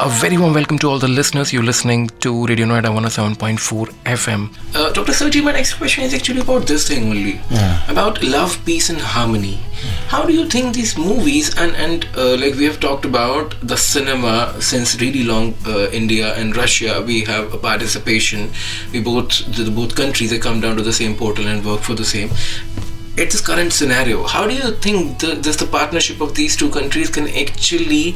A very warm welcome to all the listeners. You're listening to Radio Noida 107.4 FM. Dr. Sergey, my next question is actually about this thing only. About love, peace and harmony. How do you think these movies and like we have talked about the cinema since really long, India and Russia, we have a participation. The both countries, they come down to the same portal and work for the same. At this current scenario, how do you think the partnership of these two countries can actually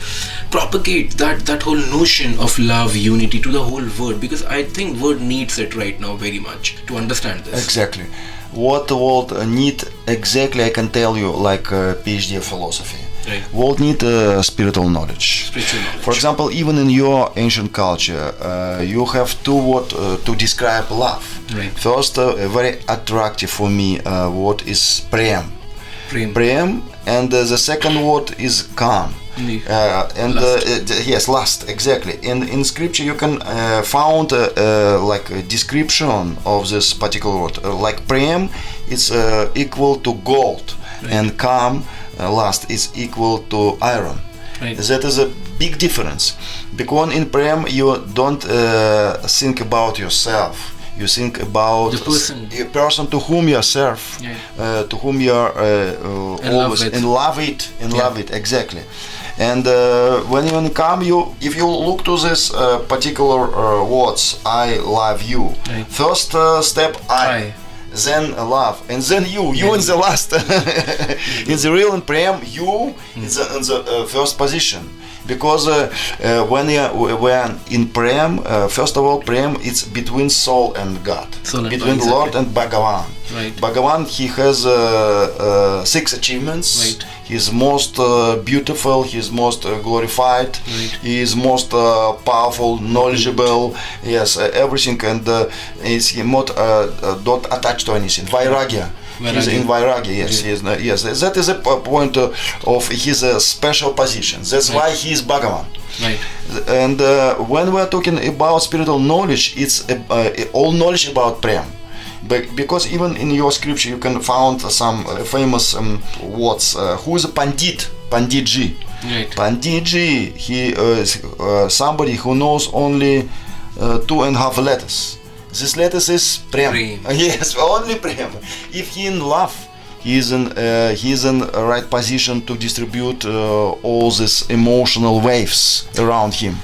propagate that whole notion of love, unity to the whole world? Because I think world needs it right now very much to understand this. Exactly. What the world need exactly, I can tell you, like PhD of philosophy. Right. World need spiritual knowledge. For example, even in your ancient culture, you have two words to describe love. Right. First, very attractive for me word is prem. Prem. And the second word is calm. Yes, lust, exactly. In scripture you can found like a description of this particular word. Like prem, it's equal to gold, right. And calm, lust, is equal to iron. Right. That is a big difference, because in prem you don't think about yourself. You think about the person to whom you serve, to whom you are always in love it exactly. And when you come, if you look to this particular words, I love you. Right. First step, I. Then love, and then you in the last. In the real and prem, you is in the first position. Because when in prem, first of all, prem it's between soul and God, between exactly. Lord and Bhagavan. Right. Bhagavan, he has 6 achievements. Right. He's most beautiful. He's most glorified. Right. He is most powerful, knowledgeable. Yes, everything, and he's not don't attach to anything. Vairagya. He's in Vairagya, yes, he is, yes. That is a point of his special position. That's why he is Bhagavan. Right. And when we are talking about spiritual knowledge, it's all knowledge about Prem. Because even in your scripture you can find some famous words. Who is a Pandit? Panditji. Right. Panditji, he is somebody who knows only 2.5 letters. This letter is prem. Yes, only prem. If he in love, he is in right position to distribute all these emotional waves around him.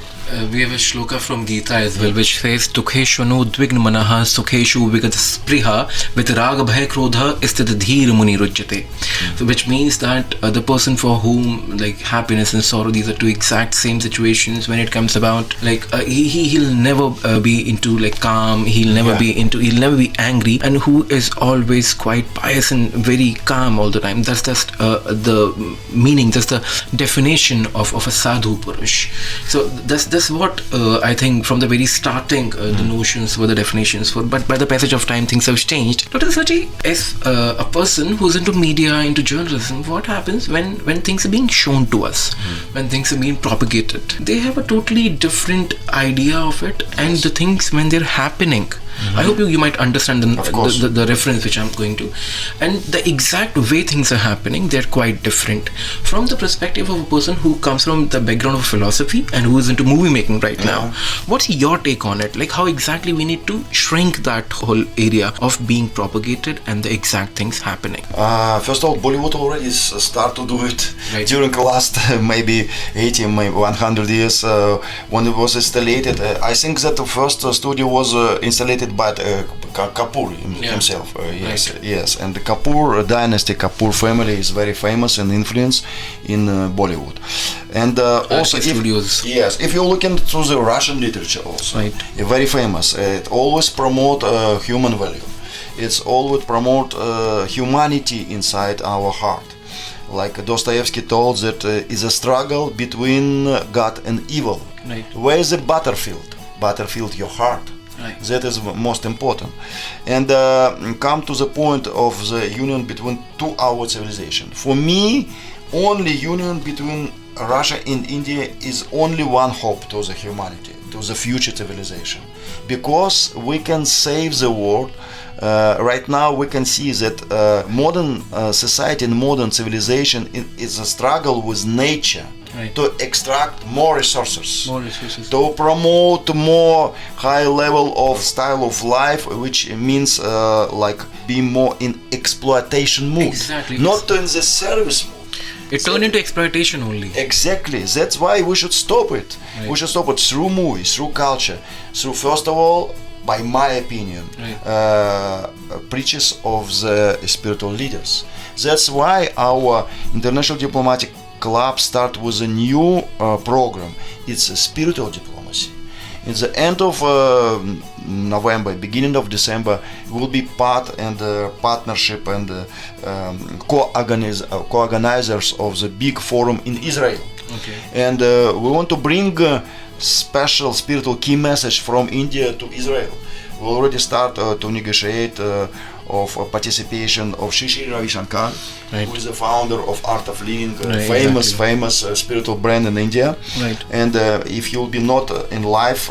We have a shloka from Gita as well, which says Tukheshvano dvign manaha sukheshu vigat spriha with raga bhaya krodha istit dhir muni rujyate. So which means that the person for whom like happiness and sorrow, these are two exact same situations when it comes about, like he'll never be into like calm, he'll never be angry, and who is always quite pious and very calm all the time. That's just the meaning, that's the definition of a sadhu purush. So that's what I think from the very starting the notions were, the definitions for, but by the passage of time things have changed. Dr. Sergey, as a person who's into media, into journalism, what happens when things are being shown to us, when things are being propagated? They have a totally different idea of it, and the things when they're happening. I hope you might understand the reference which I'm going to. And the exact way things are happening, they're quite different. From the perspective of a person who comes from the background of philosophy and who is into movie making right now, what's your take on it? Like how exactly we need to shrink that whole area of being propagated and the exact things happening? First of all, Bollywood already start to do it during the last maybe 80, maybe 100 years when it was installed. I think that the first studio was installed by Kapoor himself. Yes, and the Kapoor dynasty, Kapoor family is very famous and influence in Bollywood. And also, if you look into the Russian literature, also very famous. It always promote human value. It's always promote humanity inside our heart. Like Dostoevsky told that is a struggle between God and evil. Right. Where is the battlefield? Battlefield, your heart. Right. That is most important. And come to the point of the union between two our civilization. For me, only union between Russia and India is only one hope to the humanity, to the future civilization, because we can save the world. Right now we can see that modern society and modern civilization is a struggle with nature. Right. to extract more resources, More resources. to promote more high level of style of life, which means like be more in exploitation mood, Exactly. not in the service mood. It turned into exploitation only. Exactly. That's why we should stop it. Right. We should stop it through movies, through culture, through, first of all, by my opinion, preachers of the spiritual leaders. That's why our International Diplomatic Club start with a new program. It's a spiritual diplomacy. In the end of November, beginning of December, will be part and partnership and co-organizers of the big forum in Israel. Okay. And we want to bring special spiritual key message from India to Israel. We already start to negotiate of participation of Shri Ravi Shankar, Right. who is the founder of Art of Living, Right, famous spiritual brand in India. Right. And if he will be not in live,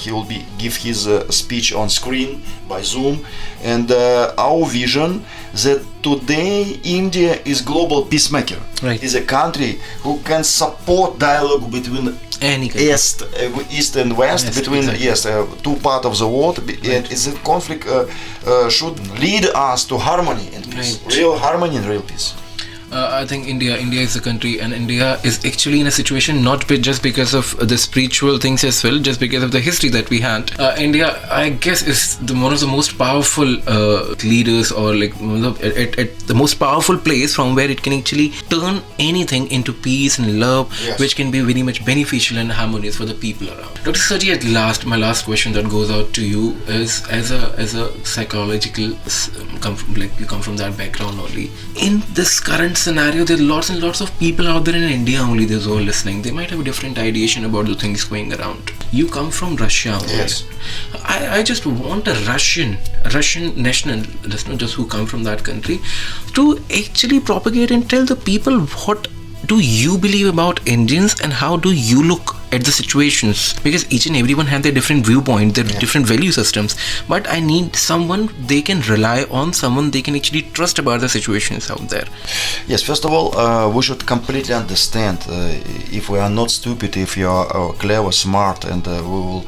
he will be give his speech on screen by Zoom. And our vision that today India is global peacemaker. Right. Is a country who can support dialogue between Any country. East and West, Yes, between exactly. two parts of the world. And it's a conflict should lead us to harmony and peace, Right. real harmony and real peace. I think India is a country, and India is actually in a situation not just because of the spiritual things as well, just because of the history that we had. India, I guess, is one of the most powerful leaders, or like at the most powerful place from where it can actually turn anything into peace and love, Yes. which can be very much beneficial and harmonious for the people around. Dr. Sergey, at last, my last question that goes out to you is, as a psychological, you come from that background only. In this current scenario, there are lots and lots of people out there in India only, those who are listening. They might have a different ideation about the things going around. You come from Russia only. Yes. I just want a Russian national listener, just who come from that country, to actually propagate and tell the people what do you believe about Indians and how do you look at the situations, because each and everyone have their different viewpoint, their different value systems, but I need someone they can rely on, someone they can actually trust about the situations out there. Yes, first of all, we should completely understand if we are not stupid, if you are clever, smart, and we will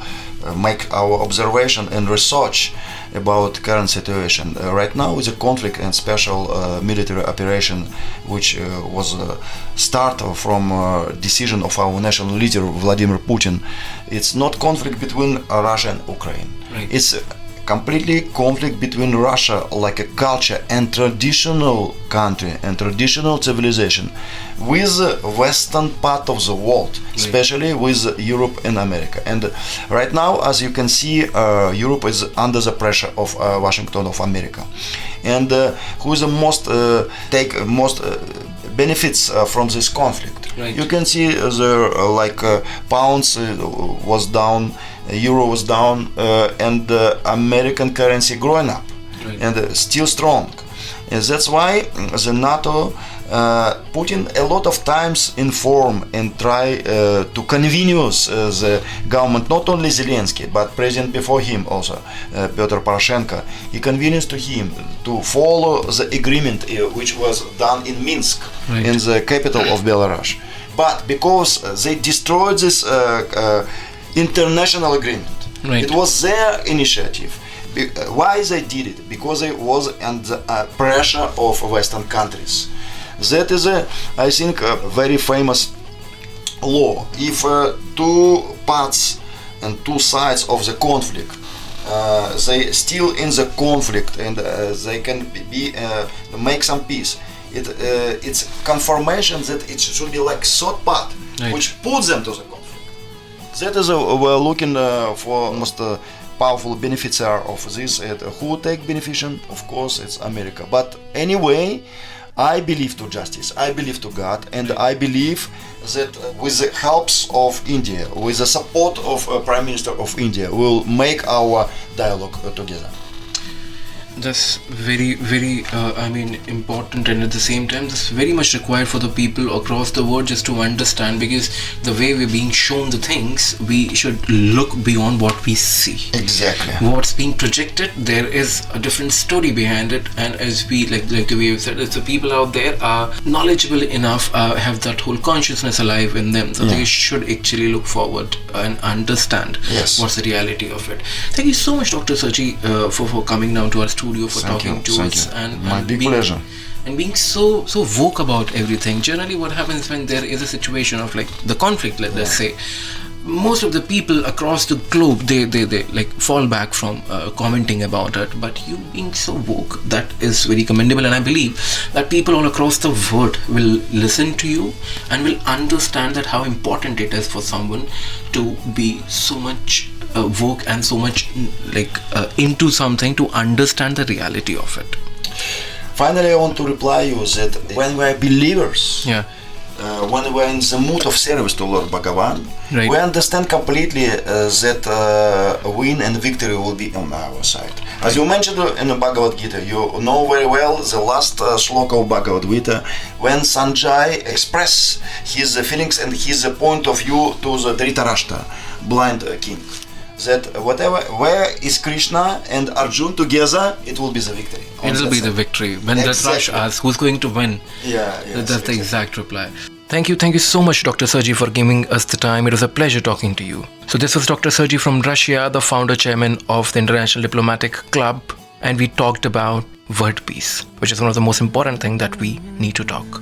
make our observation and research about current situation. Right now is a conflict and special military operation which was start from decision of our national leader Vladimir Putin. It's not conflict between Russia and Ukraine. Right. It's completely conflict between Russia, like a culture and traditional country and traditional civilization, with western part of the world, especially with Europe and America. And right now, as you can see, Europe is under the pressure of Washington, of America. And who is the most benefits from this conflict? Right. You can see the pounds was down, euro was down, and American currency growing up, Right. and still strong. And that's why the NATO Putin a lot of times inform and try to convince the government, not only Zelensky but president before him also, Petr Poroshenko. He convinced to him to follow the agreement which was done in Minsk, Right. in the capital of Belarus. But because they destroyed this international agreement, Right. it was their initiative. Why they did it? Because they was under pressure of Western countries. That is I think a very famous law. If two parts and two sides of the conflict they still in the conflict and they can be make some peace, it's confirmation that it should be like third part, Right. which puts them to the conflict. That is we're looking for most powerful beneficiary of this. Who take beneficiation? Of course, it's America. But anyway, I believe to justice, I believe to God, and I believe that with the helps of India, with the support of Prime Minister of India, we'll make our dialogue together. That's very, very, important, and at the same time, that's very much required for the people across the world just to understand, because the way we're being shown the things, we should look beyond what we see. Exactly. What's being projected, there is a different story behind it, and as we like the way you said, if the people out there are knowledgeable enough, have that whole consciousness alive in them, so they should actually look forward and understand what's the reality of it. Thank you so much, Dr. Sergey, for coming down to our studio, for talking to us, and my big being, pleasure. and being so vogue about everything. Generally, what happens when there is a situation of like the conflict, let's say, most of the people across the globe, they like fall back from commenting about it, but you being so woke, that is very commendable, and I believe that people all across the world will listen to you and will understand that how important it is for someone to be so much woke and so much into something, to understand the reality of it. Finally, I want to reply you that when we are believers, when we are in the mood of service to Lord Bhagavan, we understand completely that win and victory will be on our side. As you mentioned in the Bhagavad Gita, you know very well the last shloka of Bhagavad Gita, when Sanjay express his feelings and his point of view to the Dhritarashtra, blind king, that where is Krishna and Arjun together, it will be the victory. It will be the victory. When Dhritarashtra asks who's going to win, that's the exact reply. Thank you so much, Dr. Sergey, for giving us the time. It was a pleasure talking to you. So this was Dr. Sergey from Russia, the founder chairman of the International Diplomatic Club, and we talked about word peace, which is one of the most important things that we need to talk.